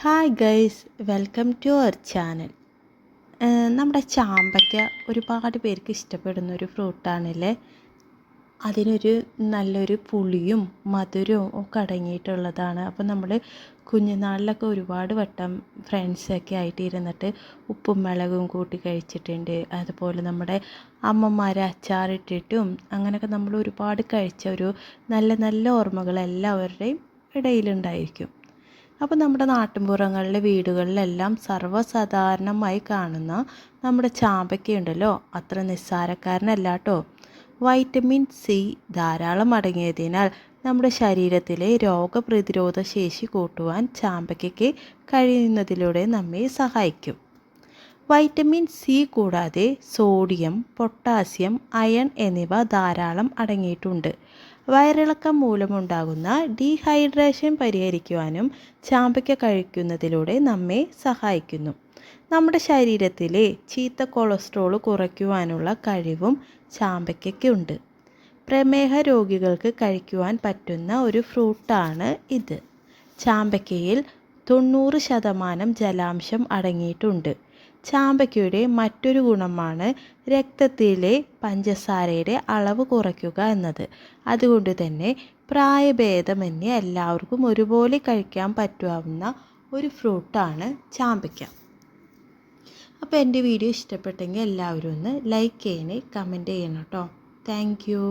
Hi guys, welcome to our channel. നമ്മുടെ ചാമ്പയ്ക്ക ഒരുപാട് പേർക്ക് ഇഷ്ടപ്പെടുന്ന ഒരു ഫ്രൂട്ടാണല്ലേ. അതിനൊരു നല്ലൊരു പുളിയും മധുരവും ഒക്കെ അടങ്ങിയിട്ടുള്ളതാണ്. അപ്പോൾ നമ്മൾ കുഞ്ഞുനാളിലൊക്കെ ഒരുപാട് വട്ടം ഫ്രണ്ട്സൊക്കെ ആയിട്ട് ഇരുന്നിട്ട് ഉപ്പും മുളകും കൂട്ടി കഴിച്ചിട്ടുണ്ട്. അതുപോലെ നമ്മുടെ അമ്മമാർ അച്ചാറിട്ടിട്ടും അങ്ങനെയൊക്കെ നമ്മൾ ഒരുപാട് കഴിച്ച ഒരു നല്ല നല്ല ഓർമ്മകൾ എല്ലാവരുടെയും ഇടയിലുണ്ടായിരിക്കും. അപ്പോൾ നമ്മുടെ നാട്ടിൻപുറങ്ങളിലെ വീടുകളിലെല്ലാം സർവ്വസാധാരണമായി കാണുന്ന നമ്മുടെ ചാമ്പയ്ക്കയുണ്ടല്ലോ, അത്ര നിസ്സാരക്കാരനല്ല കേട്ടോ. വൈറ്റമിൻ സി ധാരാളം അടങ്ങിയതിനാൽ നമ്മുടെ ശരീരത്തിലെ രോഗപ്രതിരോധ ശേഷി കൂട്ടുവാൻ ചാമ്പയ്ക്കയ്ക്ക് കഴിയുന്നതിലൂടെ നമ്മെ സഹായിക്കും. വൈറ്റമിൻ സി കൂടാതെ സോഡിയം, പൊട്ടാസ്യം, അയൺ എന്നിവ ധാരാളം അടങ്ങിയിട്ടുണ്ട്. വയറിളക്കം മൂലമുണ്ടാകുന്ന ഡീഹൈഡ്രേഷൻ പരിഹരിക്കുവാനും ചാമ്പയ്ക്ക കഴിക്കുന്നതിലൂടെ നമ്മെ സഹായിക്കുന്നു. നമ്മുടെ ശരീരത്തിലെ ചീത്ത കൊളസ്ട്രോൾ കുറയ്ക്കുവാനുള്ള കഴിവും ചാമ്പയ്ക്കയ്ക്കുണ്ട്. പ്രമേഹ രോഗികൾക്ക് കഴിക്കുവാൻ പറ്റുന്ന ഒരു ഫ്രൂട്ടാണ് ഇത്. ചാമ്പയ്ക്കയിൽ 90% ജലാംശം അടങ്ങിയിട്ടുണ്ട്. ചാമ്പയ്ക്കയുടെ മറ്റൊരു ഗുണമാണ് രക്തത്തിലെ പഞ്ചസാരയുടെ അളവ് കുറയ്ക്കുക എന്നത്. അതുകൊണ്ട് തന്നെ പ്രായഭേദമന്യേ എല്ലാവർക്കും ഒരുപോലെ കഴിക്കാൻ പറ്റാവുന്ന ഒരു ഫ്രൂട്ടാണ് ചാമ്പയ്ക്ക. അപ്പോൾ എൻ്റെ വീഡിയോ ഇഷ്ടപ്പെട്ടെങ്കിൽ എല്ലാവരും ഒന്ന് ലൈക്ക് ചെയ്യണേ, കമൻറ്റ് ചെയ്യണം കേട്ടോ. Thank you.